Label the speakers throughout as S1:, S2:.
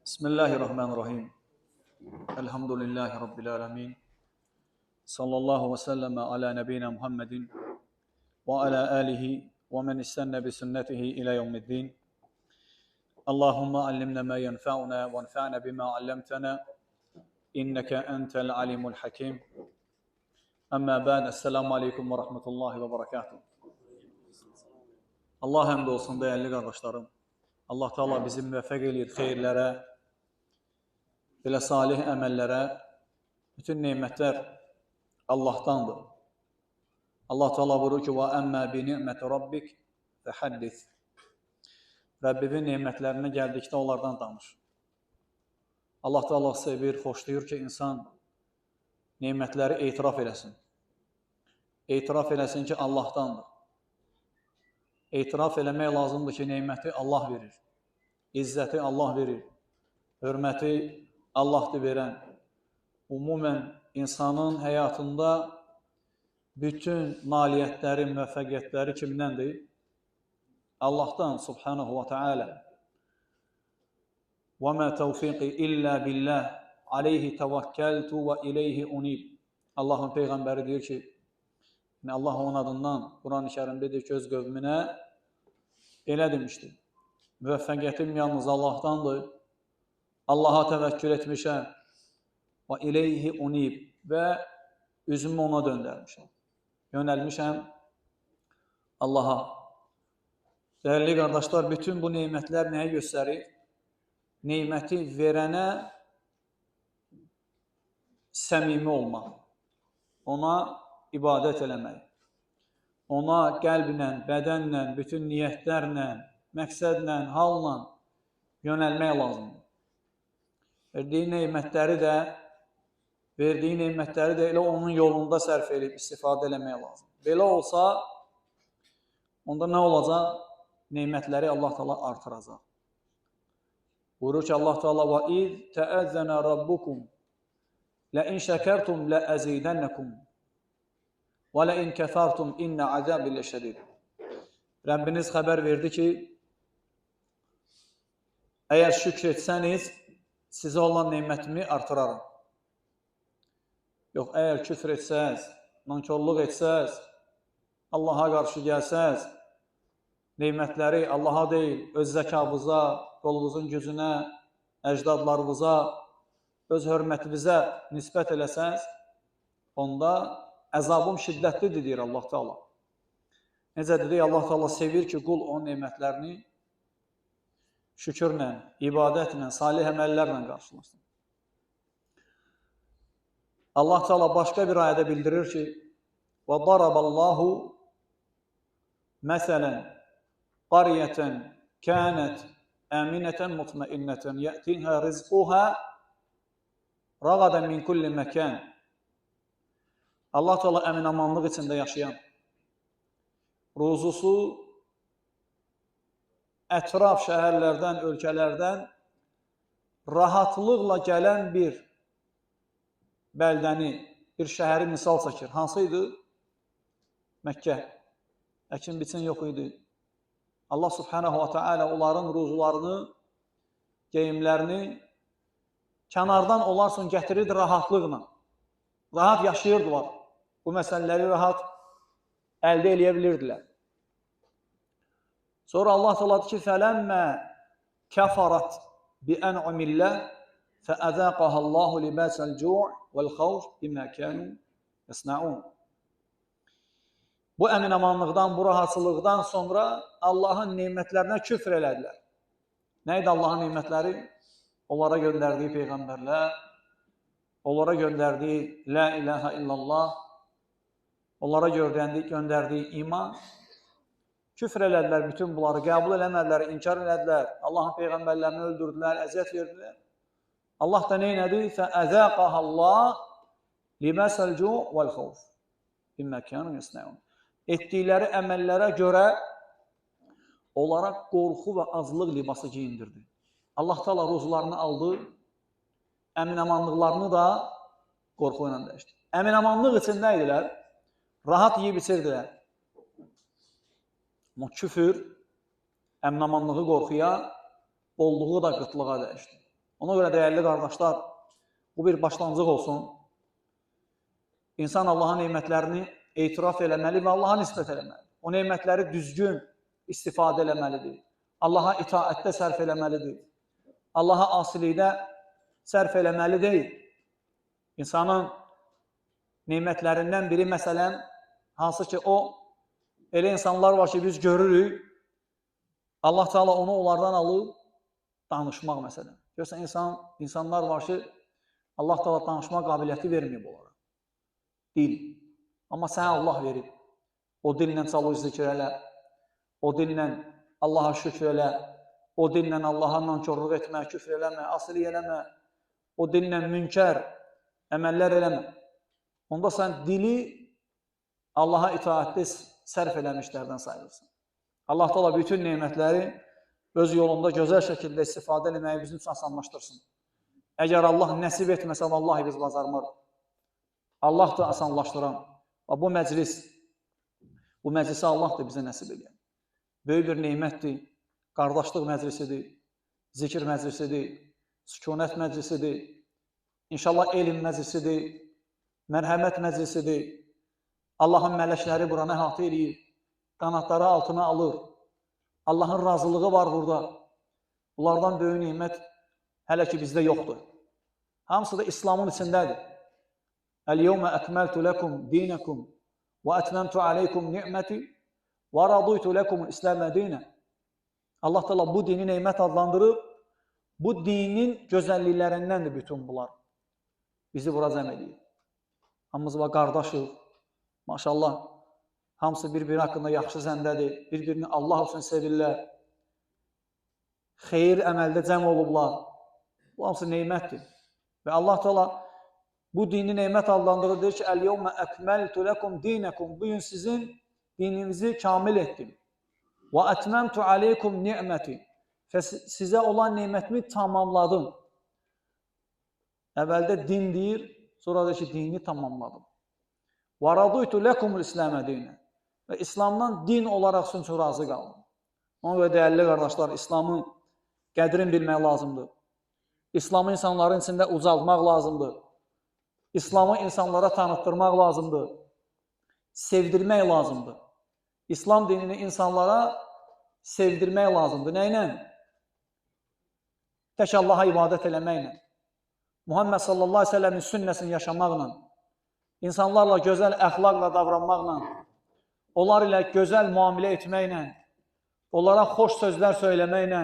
S1: Bismillahirrahmanirrahim. Elhamdülillahi Rabbil alemin. Sallallahu ve sellem ala nebiyyina Muhammedin ve ala alihi ve men istenne bi sünnetihi ila yevmiddin. Allahumma allimna ma yenfa'una ve enfa'na bima allamtana. İnneke entel alimul hakim. Amma ba'd. Esselamu aleyküm ve rahmetullahi ve berekatuhu. Allah həmd olsun değerli kardeşlerim. Allah Teala bizi müvəffəq eləyir xeyirlərə, belə salih əməllərə. Bütün nemətlər Allah'tandır. Allah Teala buyurur ki: "Və əmmə bi ni'məti rabbik fəhaddis." Rəbbinin nemətlərinə gəldikdə onlardan danış. Allah Teala sevir, xoşlayır ki, insan nemətləri etiraf eləsin. Etiraf eləsin ki, Allah'tandır. Etiraf eləmək lazımdır ki, neməti Allah verir. İzzəti Allah verir. Hörməti Allah'dır verən. Umumən insanın həyatında bütün nailiyyətləri, müvəffəqiyyətləri kimdəndir? Allah'tan subhanahu wa ta'ala. وَمَا تَوْفِقِ إِلَّا بِاللّٰهِ عَلَيْهِ تَوَكَّلْتُ وَإِلَيْهِ أُنِيبُ. Allah'ın Peyğəmbəri deyir ki, Allah onun adından Quran-ı Kərimdə deyir ki, öz qövmünə elə demişdir. Müvəffəqiyyətim yalnız Allah'tandır. Allah'a təvəkkül etmişəm. Və ileyhi unib. Və üzümü ona döndərmişəm. Yönəlmişəm Allah'a. Değerli kardeşler, bütün bu nimetler nəyə göstərir? Niməti verənə səmimi olmaq. Ona ibadət eləmək. Ona qəlblə, bədənlə, bütün niyyətlərlə, məqsədlə, halla yönəlmək lazımdır. Verdiyi nemətləri də elə onun yolunda sərf edib istifadə eləmək lazım. Belə olsa, onda nə olacaq? Nemətləri Allah Teala artıracaq. Buyurur ki, Allah Teala: "Və iz təəzzənə rabbukum la in şəkertum la əzidənəkum və la in kəfərtum innə azəbi leşədid." Rəbbiniz xəbər verdi ki, əgər şükr etsəniz, sizə olan nemətimi artıraram. Yox, əgər küfr etsəz, nankörlük etsəz, Allaha qarşı gəlsəz, nemətləri Allaha deyil, öz zəkanıza, qolunuzun gücünə, əcdadlarınıza, öz hörmətinizə nisbət eləsəz, onda əzabım şiddətlidir, deyir Allah Teala. Necə dedik, Allah Teala sevir ki, qul onun nemətlərini şükürlə, ibadətlə, salih əməllərlə qarşılasın. Allah Teala başqa bir ayədə bildirir ki: "Və daraballahu məsələn qaryətən kânət əminətən mutmainnətən yə'tihə rizquhə ragadən min kulli məkən." Allah Teala əmin-amanlıq içində yaşayan, ruzusu ətraf şəhərlərdən, ölkələrdən rahatlıqla gələn bir bəldəni, bir şəhəri misal çəkir. Hansıydı? Məkkə. Əkin biçin yox idi. Allah subhanahu wa ta'ala onların ruzularını, geyimlərini kənardan olarsın gətirirdi rahatlıqla. Rahat yaşayırdılar. Bu məsələləri rahat əldə eləyə bilirdilər. Sonra Allah Teala deyir ki: "Fələmmə kəfarat bi en'amillah fəəzəqəhə Allahu libasal cu' vel xawf bimə kanu yasnaun." Bu əmin-amanlıqdan, bu rahatsızlıqdan sonra Allahın nemətlərinə küfr elədilər. Nə idi Allahın nemətləri? Onlara göndərdiyi peyğəmbərlər, onlara göndərdiyi la ilahe illallah, onlara göndərdiyi iman. Küfr elədilər bütün bunları, qəbul eləmədilər, inkar elədilər, Allahın peyğəmbərlərini öldürdülər, əziyyət verdilər. Allah da nə elədi? Fəəzəqəhə Allah libasal cu' vel xawf bimə kanu yasnaun. Etdikləri əməllərə görə onlara qorxu və azlıq libası giyindirdi. Allah Teala ruzularını aldı, əmin-amanlıqlarını da qorxu ilə dəyişdi. Əmin-amanlıq içində idilər, rahat yeyib içirdilər. Amma küfür, əmin-amanlığı qorxuya, bolluğu da qıtlığa dəyişdi. Ona görə dəyərli qardaşlar, bu bir başlanğıc olsun. İnsan Allahın nemətlərini etiraf eləməli və Allaha nisbət eləməli. O nemətləri düzgün istifadə eləməlidir. Allaha itaətdə sərf eləməlidir. Allaha asilikdə sərf eləməli deyil. İnsanın nemətlərindən biri məsələn, hansı ki o, elə insanlar var ki biz görürük, Allah Teala onu onlardan alıb danışmaq məsələn. Görürsən, insanlar var ki, Allah Teala danışma qabiliyyəti verməyib onlara. Dil. Amma sənə Allah verib. O dillə çalış zikr elə, o dillə Allaha şükür elə, o dillə Allaha nankörlük etmə, küfr eləmə, asilik eləmə, o dillə münkər əməllər eləmə. Onda sən dili Allaha itaətli sərf eləmişlərdən sayılırsan. Allah Teala bütün nemətləri öz yolunda gözəl şəkildə istifadə eləməyi bizim üçün asanlaşdırsın. Əgər Allah nəsib etməsə, vallahi biz bacarmarıq. Allah da asanlaşdıran. Bu məclisi Allah da bizə nəsib edir. Böyük bir nemətdir, qardaşlıq məclisidir, zikr məclisidir, sükunət məclisidir, İnşallah elm məclisidir, mərhəmət məclisidir. Allahın mələkləri buranı əhatə edir, qanatları altına alır. Allahın razılığı var burada. Bunlardan böyük nimət hələ ki bizdə yoxdur. Hamısı da İslamın içindədir. Əl-yevmə əkməltu ləkum dinəkum və ətməmtu aleykum ni'məti və raduytu ləkum İsləmə dinə. Allah Teala bu dini nemət adlandırıb, bu dinin gözəlliklərindəndir bütün bunlar. Bizi bura cəm edir. Hamımız var qardaşıq. Maşallah, hamısı bir-biri haqqında yaxşı zəndədir. Bir-birini Allah üçün sevirlər. Xeyir əməldə cəm olublar. Bu hamısı neymətdir. Və Allah Teala bu dini neymət adlandırır, deyir ki, Əl-yevmə əkməltu ləkum dinəkum. Bugün sizin dininizi kamil etdim. Və ətməmtu aleykum ni'məti. Və sizə olan neymətimi tamamladım. Əvvəldə din deyir, sonra da ki, dini tamamladım. Və raduytu ləkumul İsləmə dinə. Və İslamdan din olaraq sizin üçün razı qaldım. Ona görə dəyərli qardaşlar, İslamın qədrini bilmək lazımdır. İslamı insanların içində ucaltmaq lazımdır. İslamı insanlara tanıtdırmaq lazımdır. Sevdirmək lazımdır. İslam dinini insanlara sevdirmək lazımdır. Nə ilə? Tək Allaha ibadət eləməklə. Muhammed sallallahu aleyhi ve sellemin sünnəsini yaşamaqla, insanlarla gözəl əxlaqla davranmaqla, onlar ilə gözəl müamilə etməklə, onlara xoş sözlər söyləməklə,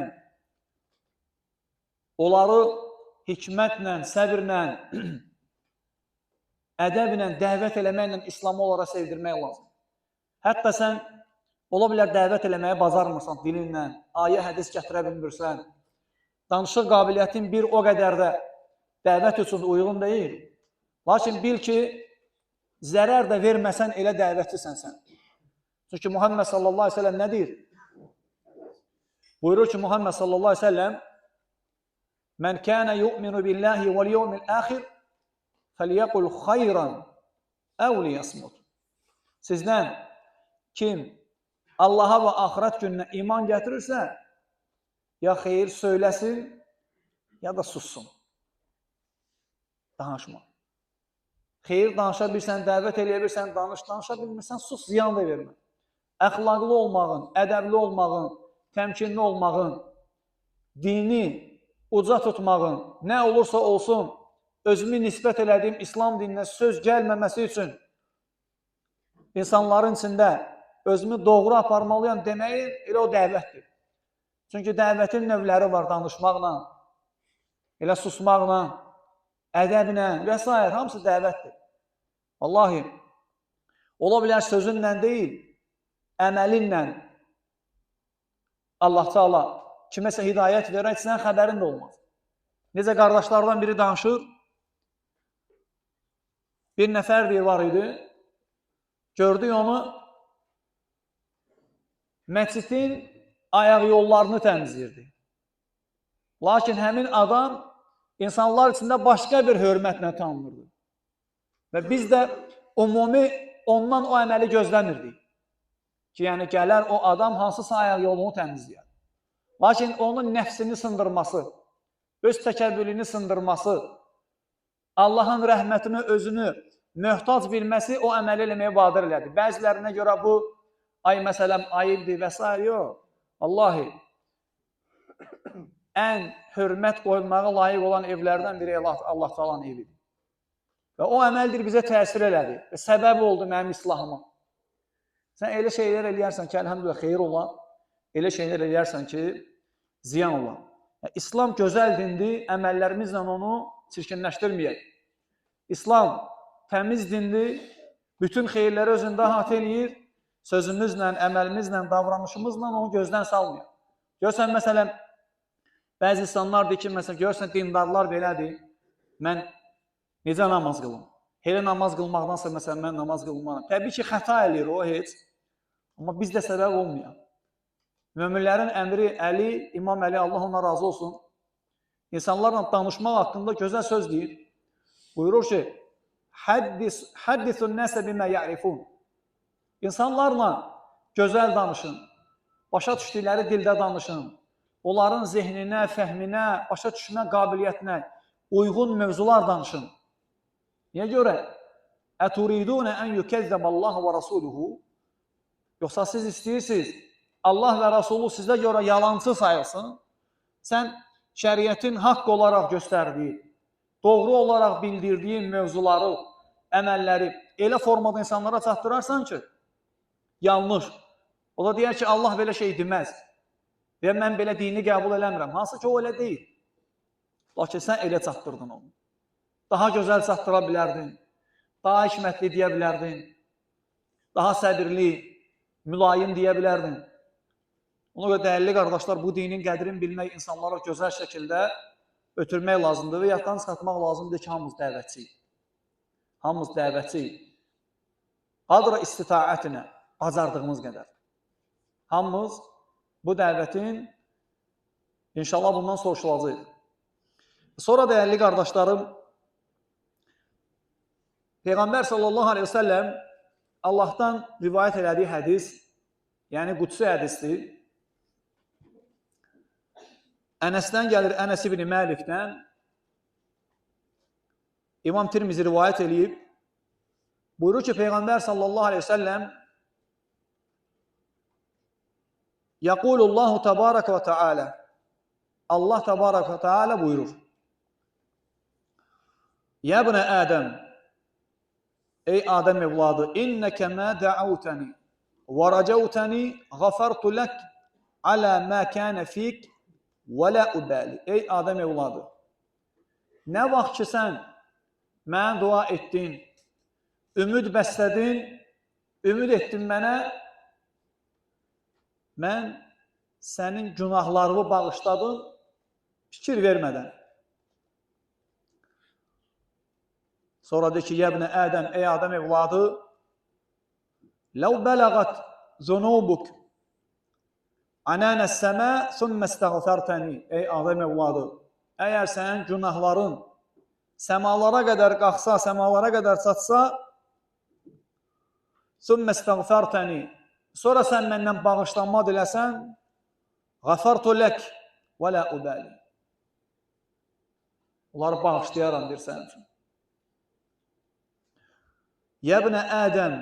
S1: onları hikmətlə, səbirlə, ədəblə, dəvət eləməklə İslamı onlara sevdirmək lazım. Hətta sən ola bilər dəvət eləməyə bacarmırsan dilinlə, ayə, hədis gətirə bilmirsən, danışıq qabiliyyətin bir o qədər də dəvət üçün uyğun deyil. Lakin bil ki, zərər də verməsən elə dəvətçisən sən. Çünki Muhammed sallallahu aleyhi ve sellem nə deyir? Buyurur ki, Muhammed sallallahu aleyhi ve sellem Mən kənə yu'minu billahi vəl yevmil əxir fəliyəqul xayran əv liyasmut. Sizdən kim Allaha və axirət gününə iman gətirirsə, ya xeyir söyləsin, ya da sussun. Danışma. Xeyir danışa bilsən, dəvət eləyə bilsən, danışa bilmirsən, sus, ziyan da vermə. Əxlaqlı olmağın, ədəbli olmağın, təmkinli olmağın, dini uca tutmağın, nə olursa olsun, özümü nisbət elədiyim İslam dininə söz gəlməməsi üçün insanların içində özümü doğru aparmalıyam deməyi elə o dəvətdir. Çünki dəvətin növləri var danışmaqla, elə susmaqla, ədəblə və s. hamısı dəvətdir. Vallahi, ola bilər sözünlə deyil, əməlinlə Allah Teala kiməsə hidayət verək, sizdən xəbərin də olmaz. Necə qardaşlardan biri danışır, bir nəfər bir var idi, gördük onu, məscidin ayaq yollarını təmizləyirdi. Lakin həmin adam insanlar içində başqa bir hörmətlə tanınırdı. Və biz də ümumi ondan o əməli gözləmirdik. Ki, yəni gələr o adam hansısa ayaq yolunu təmizləyər. Lakin onun nəfsini sındırması, öz təkəbbürlüyünü sındırması, Allahın rəhmətinə özünü möhtac bilməsi o əməl eləməyə vadir elədi. Bəzilərinə görə bu, ay məsələn, ayıbdır və s. yox. Vallahi, ən hörmət qoyulmağa layiq olan evlərdən biri Allah Taala'nın evidir. Və o əməldir bizə təsir elədi və səbəb oldu mənim islahıma. Sən elə şeylər eləyərsən ki, əlhəmdülillah, xeyir olar. Elə şeylər eləyərsən ki, ziyan olar. İslam gözəl dindir, əməllərimizlə onu çirkinləşdirməyək. İslam təmiz dindir, bütün xeyirləri özündə əhatə eləyir, sözümüzlə, əməlimizlə, davranışımızla onu gözdən salmıyor. Görsən, məsələn, bəzi insanlar deyir ki, məsələn, görsən, dindarlar belədir, mən necə namaz qılım? Elə namaz qılmaqdansa, məsələn, mən namaz qılmaram. Təbii ki, xəta eləyir o heç, amma bizdə səbəb olmuyor. Möminlərin əmri Əli, İmam Əli, Allah ona razı olsun, insanlarla danışmaq haqqında gözəl söz deyir. Buyurur ki, Haddisun nəsə bimə ya'rifun. İnsanlarla gözəl danışın, başa düşdükləri dildə danışın, onların zehninə, fəhminə, başa düşmə qabiliyyətinə uyğun mövzular danışın. Niyə görə? Əturidunə ən yukəzzəbəllahu və rasuluhu. Yoxsa siz istəyirsiniz, Allah və Rasulü sizə görə yalancı sayılsın. Sən şəriətin haqq olaraq göstərdiyi, doğru olaraq bildirdiyi mövzuları, əməlləri elə formada insanlara çatdırarsan ki, yanlış. O da deyər ki, Allah belə şey deməz. Və mən belə dini qəbul eləmirəm. Hansı ki, o elə deyil. Lakin sən elə çatdırdın onu. Daha gözəl çatdıra bilərdin, daha hikmətli deyə bilərdin, daha səbirli, mülayim deyə bilərdin. Ona görə dəyərli qardaşlar, bu dinin qədrini bilmək, insanlara gözəl şəkildə ötürmək lazımdır və yaddan çıxartmaq lazımdır ki, hamımız dəvətçiyik. Hamımız dəvətçiyik. Qadra istitaətinə, bacardığımız qədər. Hamımız bu dəvətin inşallah bundan soruşulacaq. Sonra dəyərli qardaşlarım, Peyğəmbər sallallahu aleyhi ve sellem Allahdan rivayət elədiyi hədis, yəni qudsi hədisdir. Ənəsdən gəlir, Ənəs ibn Məlikdən. İmam Tirmizi rivayət eləyib. Buyurur ki, Peyğəmbər sallallahu aleyhi ve sellem Yəqulullahu təbarək və teala. Allah təbarək və teala buyurur. Ya ibn Ədəm, ey Adəm evladı, innəkə mə də'avtəni və rəcəvtəni ғəfərtu lək alə mə kənə fik və lə ubəli. Ey Adəm evladı, nə vaxt ki sən mənə dua etdin, ümid bəslədin, ümid etdin mənə, mən sənin günahlarını bağışladım, fikir vermədən. Sonra deyir ki, yəbnə Ədəm, ey Adəm evladı, ləv bələğət zunubuk anənəs səmə sümmə istəğfərtəni. Ey Adəm evladı, əgər sənin günahların səmalara qədər qalxsa, səmalara qədər çatsa, sümmə istəğfərtəni, sonra sən məndən bağışlanma diləsən, ғəfərtu lək və lə ubəli. Onları bağışlayaram, deyir sənin üçün. Yəbnə Ədəm,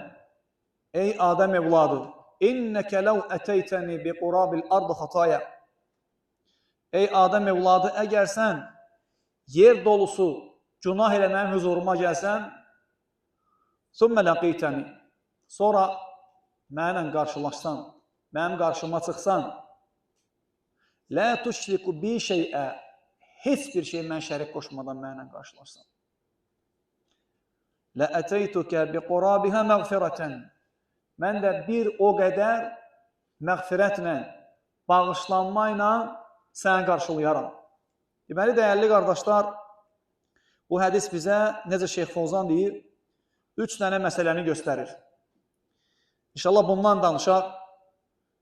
S1: ey Adəm evladı, innəkə ləv ətəytəni bi qurabil ardı xataya. Ey Adəm evladı, əgər sən yer dolusu günah ilə mənim huzuruma gəlsən, sümmə ləqitəni, sonra mənlə qarşılaşsan, mənim qarşıma çıxsan, lə tuşriku bi şeyə, heç bir şey mən şərik qoşmadan mənlə qarşılaşsan. Lə ətəytukə bi qurabihə məğfirətən. Mən də bir o qədər məğfirətlə, bağışlanma ilə səni qarşılayaram. Deməli, dəyərli qardaşlar, bu hədis bizə, necə Şeyx Fovzan deyir, 3 dənə məsələni göstərir. İnşallah bundan danışaq.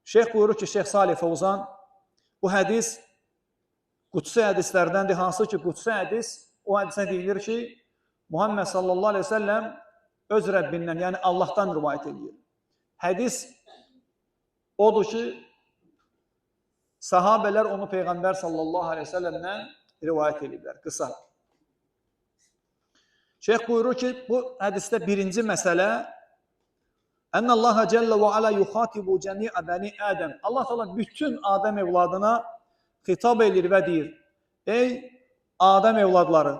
S1: Şeyx buyurur ki, Şeyx Salih Fovzan, bu hədis qudsi hədislərdəndir. Hansı ki, qudsi hədis, o hədisə deyilir ki, Muhammed sallallahu aleyhi ve sellem öz Rəbbindən, yəni Allahdan rivayət edir. Hədis odur ki, sahabələr onu Peyğəmbər sallallahu aleyhi ve sellemdən rivayət ediblər, qısa. Şeyx buyurur ki, bu hədisdə birinci məsələ Ənəllaha cəllə və alə yuxatibu cəmiə bəni Ədəm. Allah Teala bütün Adəm evladına xitab edir və deyir: Ey Adəm evladları,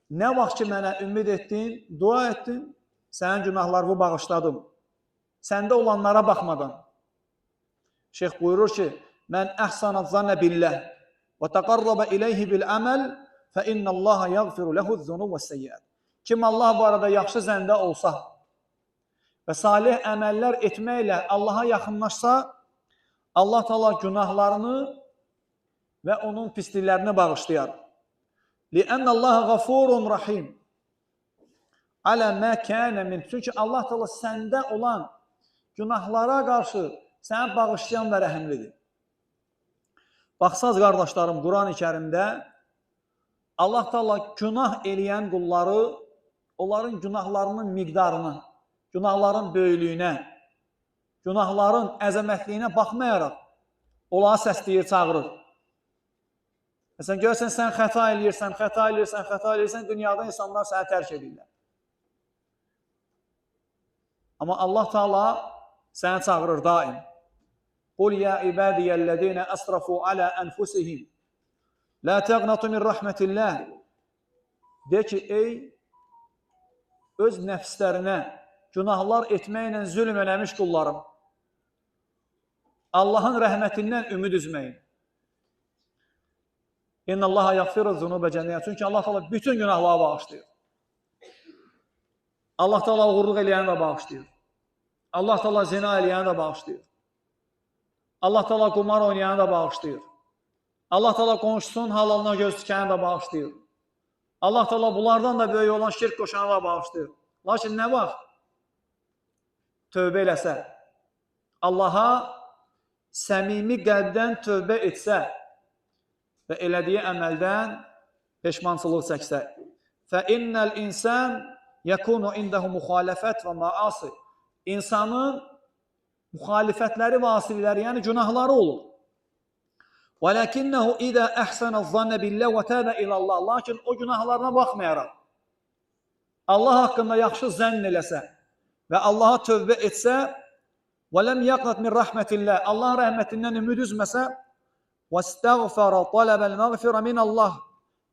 S1: nə vaxt ki mənə ümid etdin, dua etdin, sənin günahlarını bağışladım. Səndə olanlara baxmadan. Şeyx buyurur ki, mən əhsanat zannə billəh və təqarrabə iləyhi bil əməl fə innəllaha yəğfiru ləhu zunub və səyyət. Kim Allah barədə yaxşı zəndə olsa və salih əməllər etməklə Allaha yaxınlaşsa, Allah Teala günahlarını və onun pisliklərini bağışlayar. Li'annallaha ğafurun rahim. Alə mə kənə min. Çünki Allah Teala səndə olan günahlara qarşı səni bağışlayan və rəhimlidir. Baxsaz qardaşlarım, Quran-ı Kərimdə Allah Teala günah eləyən qulları, onların günahlarının miqdarına, günahların böyüklüyünə, günahların əzəmətliyinə baxmayaraq onları səsləyir, çağırır. Məsələn, görsən, sən xəta eləyirsən, dünyada insanlar səni tərk edirlər. Amma Allah Teala səni çağırır daim. Qul ya ibadiyyəllədinə əsrafu alə ənfusihim. La təqnatu min rəhmətillah. De ki, ey öz nəfslərinə günahlar etməklə zülm eləmiş qullarım, Allahın rəhmətindən ümid üzməyin. İnnallaha yəğfiru zunubə cəmiə. Çünki Allah Teala bütün günahları bağışlayır. Allah Teala uğurluq eləyəni də bağışlayır. Allah Teala zina eləyəni də bağışlayır. Allah Teala qumar oynayanı da bağışlayır. Allah Teala qonşusunun halalına göz tikəni də bağışlayır. Allah Teala bunlardan da böyük olan şirk qoşanı da bağışlayır. Lakin nə vaxt tövbə eləsə, Allaha səmimi qəlbdən tövbə etsə və elədiyi əməldən peşmançılıq çəksə, fəinnəl insan yəkunu indəhu müxalifət və maasi. İnsanın müxalifətləri, vasililəri, yəni günahları olur. وَلَكِنَّهُ إِذَا أَحْسَنَ الظَّنَّ بِاللَّهِ وَتَابَ إِلَى اللَّهِ. Lakin o günahlarına baxmayaraq, Allah haqqında yaxşı zənn eləsə və Allaha tövbə etsə, وَلَمْ يَقْنَتْ مِنْ رَحْمَةِ اللَّهِ. Allah rəhmətindən ümid üzməsə, وَاسْتَغْفَرَ طَلَبَ الْمَغْفِرَ مِنَ اللَّهِ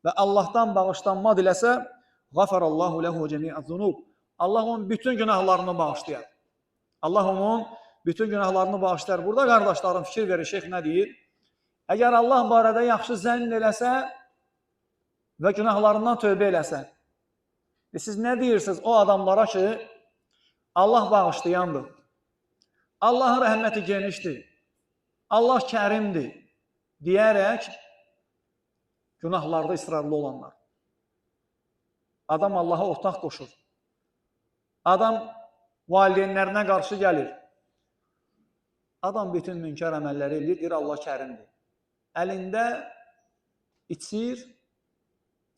S1: və Allahdan bağışlanma diləsə, غَفَرَ اللَّهُ لَهُ جَمِيعَ الذُّنُوبِ. Allah onun bütün günahlarını bağışlayar. Allah onun bütün günahlarını bağışlayar. Burada qardaşlarım fikir verir, şeyx nə deyir? Əgər Allah barədə yaxşı zənn eləsə və günahlarından tövbə eləsə, siz nə deyirsiniz o adamlara ki, Allah bağışlayandır, Allahın rəhməti genişdir, Allah kərimdir deyərək günahlarda israrlı olanlar. Adam Allaha ortaq qoşur. Adam valideynlərinə qarşı gəlir. Adam bütün münkar əməlləri eləyir, deyir Allah kərimdir. Əlində içir,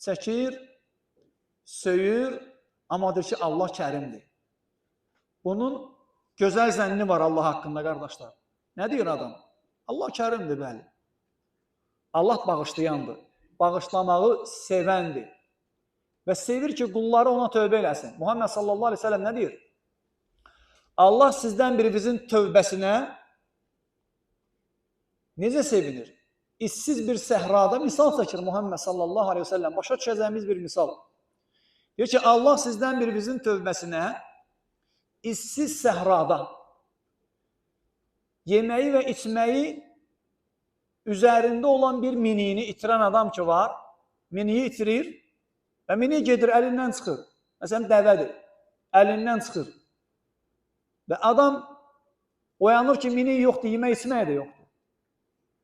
S1: çəkir, söyür, amma deyir ki, Allah kərimdir. Bunun gözəl zənni var Allah haqqında, qardaşlar. Nə deyir adam? Allah kərimdir, bəli. Allah bağışlayandır, bağışlamağı sevəndir. Və sevir ki, qulları ona tövbə eləsin. Muhammed sallallahu aleyhi ve sellem nə deyir? Allah sizdən birinizin tövbəsinə necə sevinir? İşsiz bir səhrada misal çəkir Muhammed sallallahu aleyhi ve sellem. Başa düşəcəyimiz bir misal. Deyir ki, Allah sizdən birinizin tövbəsinə işsiz səhrada yeməyi və içməyi üzərində olan bir miniyini itirən adam ki var, miniyi itirir və mini gedir, əlindən çıxır. Məsələn, dəvədir, əlindən çıxır. Və adam oyanır ki, mini yoxdur, yemək içməyə də yoxdur.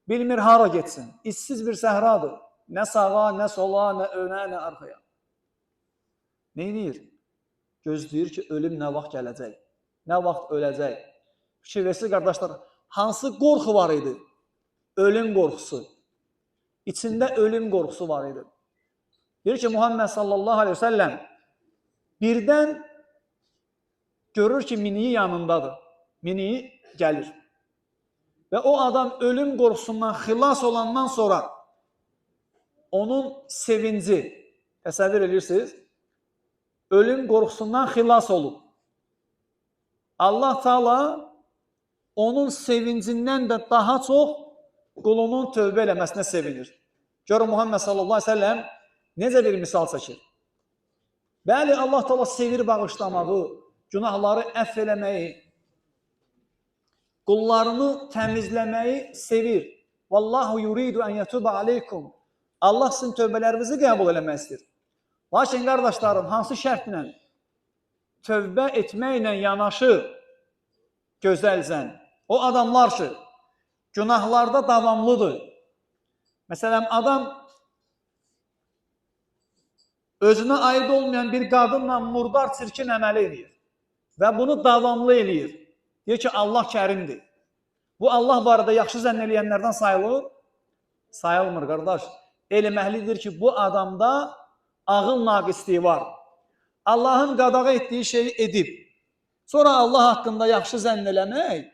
S1: Bilmir hara getsin. İşsiz bir səhradır. Nə sağa, nə sola, nə önə, nə arxaya. Neynir? Gözləyir ki, ölüm nə vaxt gələcək, nə vaxt öləcək. Fikir versin, qardaşlar, hansı qorxu var idi? Ölüm qorxusu. İçində ölüm qorxusu var idi. Deyir ki, Muhammed sallallahu aleyhi ve sellem birdən görür ki, miniyi yanındadır. Miniyi gəlir. və o adam ölüm qorxusundan xilas olandan sonra onun sevinci, təsəvvür edirsiniz, ölüm qorxusundan xilas olub. Allah Teala onun sevincindən də daha çox qulunun tövbə eləməsinə sevinir. Görün Muhammed sallallahu aleyhi ve sellem necə bir misal çəkir. Bəli, Allah Teala sevir bağışlamağı, günahları əff eləməyi, qullarını təmizləməyi sevir. Vallahu yuridu en yetuba aleykum. Allah sizin tövbələrinizi qəbul eləmək istəyir. Lakin qardaşlarım, hansı şərtlə tövbə etməklə yanaşı gözəlsən? O adamlar ki, günahlarda davamlıdır. Məsələn, adam özünə aid olmayan bir qadınla murdar çirkin əməl edir və bunu davamlı edir. Deyir ki, Allah kərimdir. Bu Allah barədə yaxşı zənn eləyənlərdən sayılır? Sayılmır, qardaş. Elm əhlidir ki, bu adamda ağıl naqisliyi var. Allahın qadağa etdiyi şeyi edib. Sonra Allah haqqında yaxşı zənn eləmək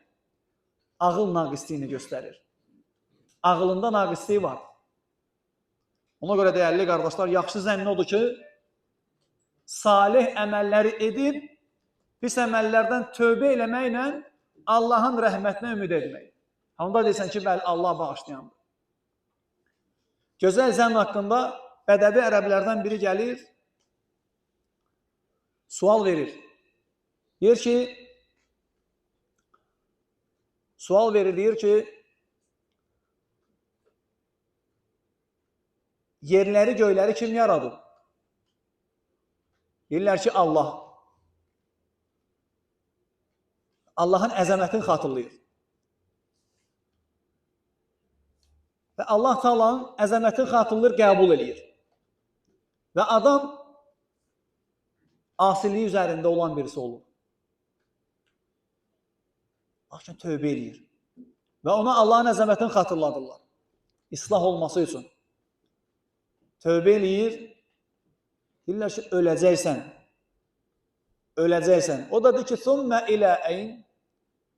S1: ağıl naqisliyini göstərir. Ağılında naqisliyi var. Ona görə dəyərli qardaşlar, yaxşı zənn odur ki, salih əməlləri edib, pis əməllərdən tövbə eləməklə Allahın rəhmətinə ümid etmək. Onda deyirsən ki, bəli, Allah bağışlayandır. Gözəl zənn haqqında bədəvi ərəblərdən biri gəlir, sual verir. Deyir ki, yerləri, göyləri kim yaradı? Deyirlər ki, Allah. Allahın əzəmətini xatırlayır. Və Allah Taala'nın əzəmətini xatırlayır, qəbul edir. Və adam asiliyi üzərində olan birisi olur. Lakin tövbə edir. Və ona Allahın əzəmətini xatırladırlar. İslah olması üçün. Tövbə edir. Deyirlər ki, öləcəksən. Öləcəksən. O da deyir ki, sümmə ilə əyn.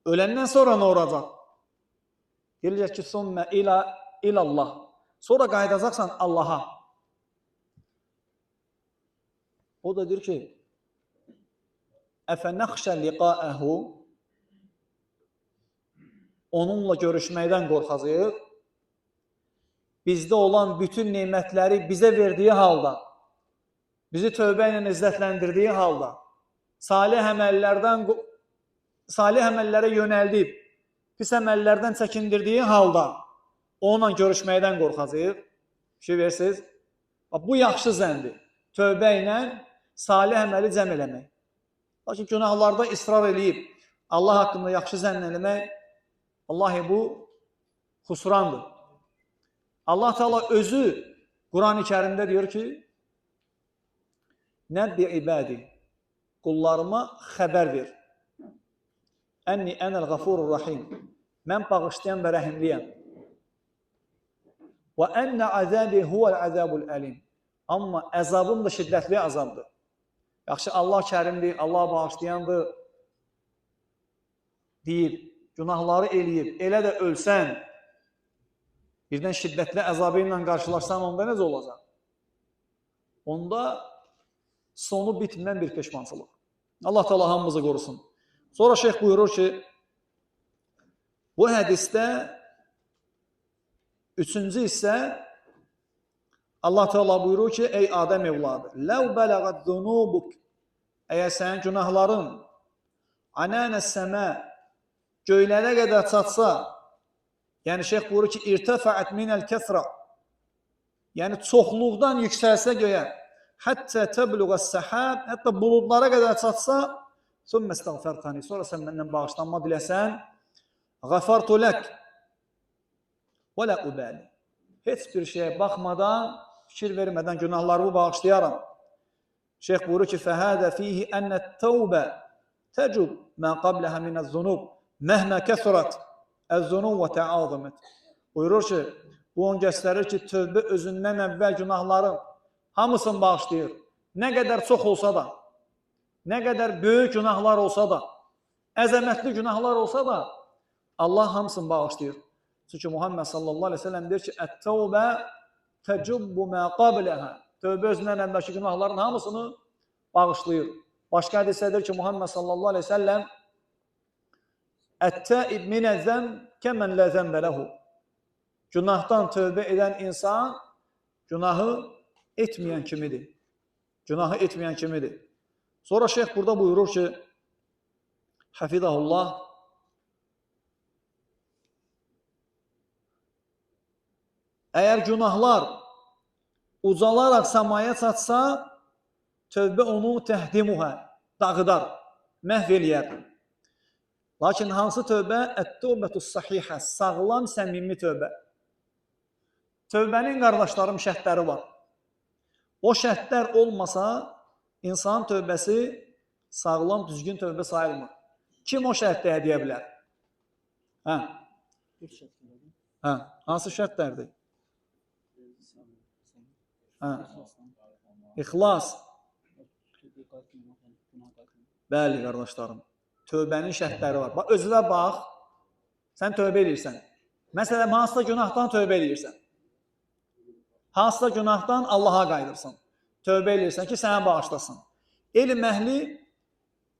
S1: Öləndən sonra nə olacaq? Deyirlər ki, sümmə ilallah. Sonra qayıdacaqsan Allaha. O da deyir ki, əfənəxşə liqaəhu. Onunla görüşməkdən qorxacaq. Bizdə olan bütün nemətləri bizə verdiyi halda, bizi tövbə ilə izzətləndirdiyi halda, salih əməllərə yönəldib, pis əməllərdən çəkindirdiyi halda onunla görüşməkdən qorxacaq. Şey versiniz, bu yaxşı zəndir. Tövbə ilə salih əməli cəm eləmək. Lakin günahlarda israr eləyib, Allah haqqında yaxşı zənn eləmək, vallahi bu xusrandır. Allah Teala özü Quran-ı Kərimdə diyor ki, Nəbbi ibadi, qullarıma xəbər ver. Ənni ənəl qafurur rahim. Mən bağışlayan və rəhimliyəm. Və ənə əzəbi huvəl əzəbul əlim. Amma əzabım da şiddətli əzabdır. Yaxşı, Allah kərimdir, Allah bağışlayandır deyib, günahları eləyib, elə də ölsən, birdən şiddətli əzabı ilə qarşılarsan, onda necə olacaq? Onda sonu bitmən bir peşmançılıq. Allah Teala hamımızı qorusun. Sonra şeyx buyurur ki, bu hədisdə üçüncü hissə Allah Teala buyurur ki, ey Adəm evladı, ləv bələğət zunubuk, əgər sənin günahların anənəs səmə, göylərə qədər çatsa, yəni şeyx buyurur ki, irtəfəət minəl kəsra, yəni çoxluqdan yüksəlsə göyə, həttə təbluğəs səhəb, hətta buludlara qədər çatsa, sümmə istəğfərtəni, sonra sən məndən bağışlanma diləsən, ғəfartu lək, və lə ubəli. Heç bir şeyə baxmadan, fikir vermədən günahlarımı bağışlayaram. Şeyx buyurur ki, fəhədə fihi ənət təvbə təcub mən qabləhə minəz zunub məhmə kəsrət əz-zunub və təazımət. Buyurur ki, bu onu göstərir ki, tövbə özündən əvvəl günahların hamısını bağışlayır. Nə qədər çox olsa da, nə qədər böyük günahlar olsa da, əzəmətli günahlar olsa da, Allah hamısını bağışlayır. Çünki Muhammed sallallahu aleyhi ve sellem deyir ki, "Ət-təvbə təcubbu mə qabləhə." Tövbə özündən əvvəlki günahların hamısını bağışlayır. Başqa hədisdə deyir ki, Muhammed sallallahu aleyhi ve sellem, "Ət-təib minəz-zəm kəmən lə zəmbə ləhu." Günahdan tövbə edən insan günahı etməyən kimidir. Günahı etməyən kimidir. Sonra şeyx burada buyurur ki, Hafizahullah, əgər günahlar ucalaraq səmaya çatsa, tövbə onu təhdimuhə, dağıdar, məhv eləyər. Lakin hansı tövbə? Ət-tövbətus sahihə, sağlam, səmimi tövbə. Tövbənin, qardaşlarım, şərtləri var. O şərtlər olmasa, insanın tövbəsi sağlam, düzgün tövbə sayılmır. Kim o şərtləri deyə bilər? Hansı şərtlərdir? İxlas. Bəli, qardaşlarım. Tövbənin şərtləri var. Özünə bax, sən tövbə edirsən. Məsələn, hansısa günahdan tövbə edirsən. Hansısa günahdan Allaha qayıdırsan. Tövbə edirsən ki, sənə bağışlasın. Elm əhli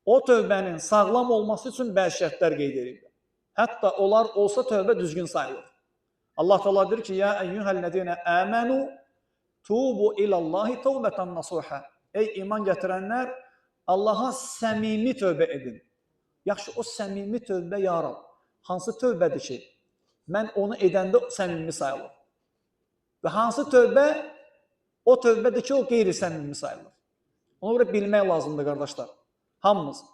S1: o tövbənin sağlam olması üçün bəzi şərtlər qeyd edir. Hətta onlar olsa tövbə düzgün sayılır. Allah Teala deyir ki, "Ya eyyuhellezine amanu tubu ilallahi tawbatan nasuha." Ey iman gətirənlər, Allaha səmimi tövbə edin. Yaxşı, o səmimi tövbə ya Rab, hansı tövbədir ki, mən onu edəndə səmimi sayılır? Və hansı tövbə o tövbədir ki, o qeyri-səmimi sayılır? Onu burada bilmək lazımdır, qardaşlar. Hamımız.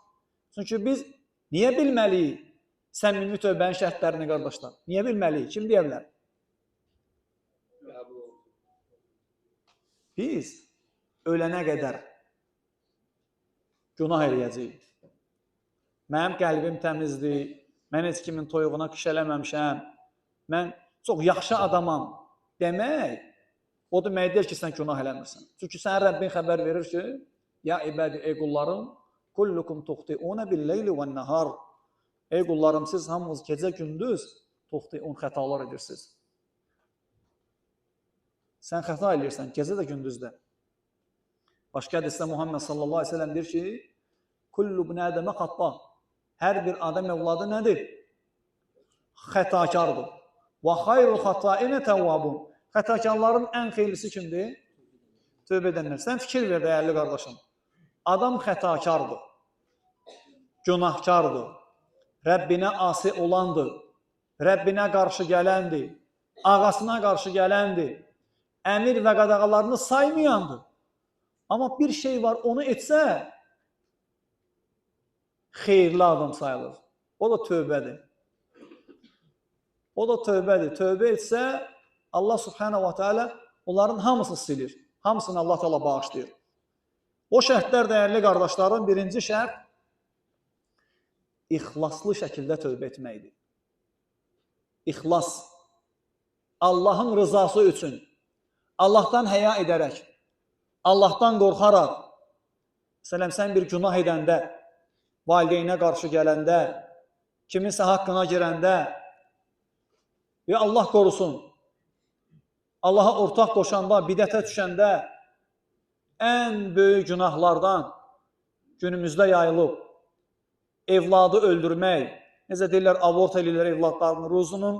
S1: Çünki biz niyə bilməliyik səmimi tövbənin şərtlərini, qardaşlar? Niyə bilməliyik? Kim deyə bilər? Biz ölənə qədər günah eləyəcəyik. Mənim qəlbim təmizdir, mən heç kimin toyuğuna kişələməmişəm, mən çox yaxşı adamam demək, o demək deyir ki, sən günah eləmirsən. Çünki sən Rəbbin xəbər verir ki, "Ya ibədi, ey qullarım, kullukum tuxti'una bil-leyli ven-nahar." Ey qullarım, siz hamınız gecə gündüz tuxti'un, xətalar edirsiniz. Sən xəta edirsən, gecə də gündüzdə. Başqa hədisdə Muhammed sallallahu aleyhi ve sellem deyir ki, "Kullu ibn Adəmə xatta." Hər bir adam evladı nədir? Xətakardır. "Və xayrul xata'inə təvvabun." Xətakarların ən xeyirlisi kimdir? Tövbə edənlər. Sən fikir ver, dəyərli qardaşım. Adam xətakardır, günahkardır, Rəbbinə asi olandır, Rəbbinə qarşı gələndir, ağasına qarşı gələndir, əmir və qadağalarını saymayandır. Amma bir şey var, onu etsə, xeyirli adam sayılır. O da tövbədir. O da tövbədir. Tövbə etsə, Allah subhanahu wa ta'ala onların hamısını silir. Hamısını Allah Teala bağışlayır. O şərtlər, dəyərli qardaşlarım, birinci şərt, ixlaslı şəkildə tövbə etməkdir. İxlas. Allahın rızası üçün, Allahdan həya edərək, Allahdan qorxaraq, məsələn, sən bir günah edəndə, valideynə qarşı gələndə, kiminsə haqqına girəndə, və Allah qorusun, Allaha ortaq qoşanda, bidətə düşəndə, ən böyük günahlardan günümüzdə yayılıb, evladı öldürmək, necə deyirlər, abort edirlər evladlarını, ruzunun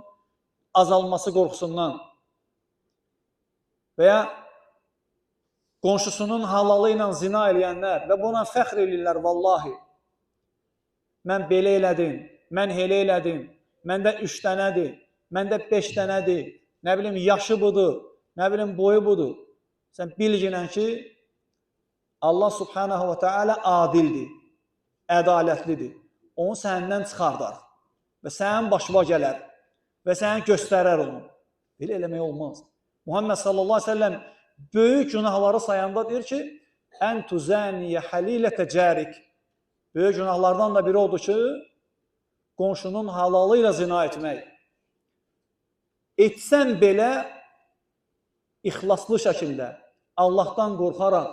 S1: azalması qorxusundan və ya qonşusunun halalı ilə zina eləyənlər və buna fəxr edirlər, vallahi, mən belə elədim, mən elə elədim, məndə 3 dənədir, məndə 5 dənədir, nə bilim, yaşı budur, nə bilim, boyu budur. Sən bilginən ki, Allah subhanahu wa ta'ala adildir, ədalətlidir. Onu səndən çıxardar və sənin başına gələr və səni göstərər onu. Belə eləmək olmaz. Muhammed sallallahu aleyhi ve sellem böyük günahları sayanda deyir ki, ən tuzəniyə halilətə cərik. Böyük günahlardan da biri odur ki, qonşunun halalı ilə zina etmək. Etsən belə, ixlaslı şəkildə, Allahdan qorxaraq,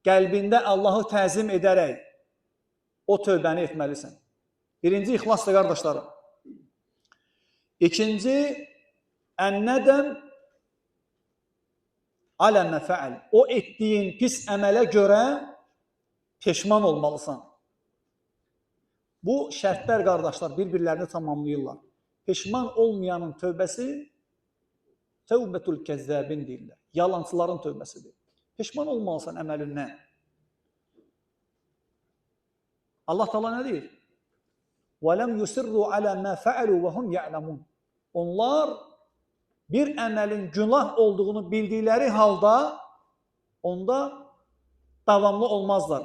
S1: qəlbində Allahı təzim edərək, o tövbəni etməlisən. Birinci ixlasdır qardaşlarım. İkinci, ən-nədəm alə mə fəal. O etdiyin pis əmələ görə peşman olmalısan. Bu şərtlər qardaşlar bir-birlərini tamamlayırlar. Peşman olmayanın tövbəsi təvbətul kəzzəbin deyirlər. Yalancıların tövbəsidir. Peşman olmalısan əməlindən. Allah Teala nə deyir? وَلَمْ يُسِرُّوا عَلَى مَا فَعَلُوا وَهُمْ يَعْلَمُونَ. Onlar bir əməlin günah olduğunu bildikləri halda onda davamlı olmazlar.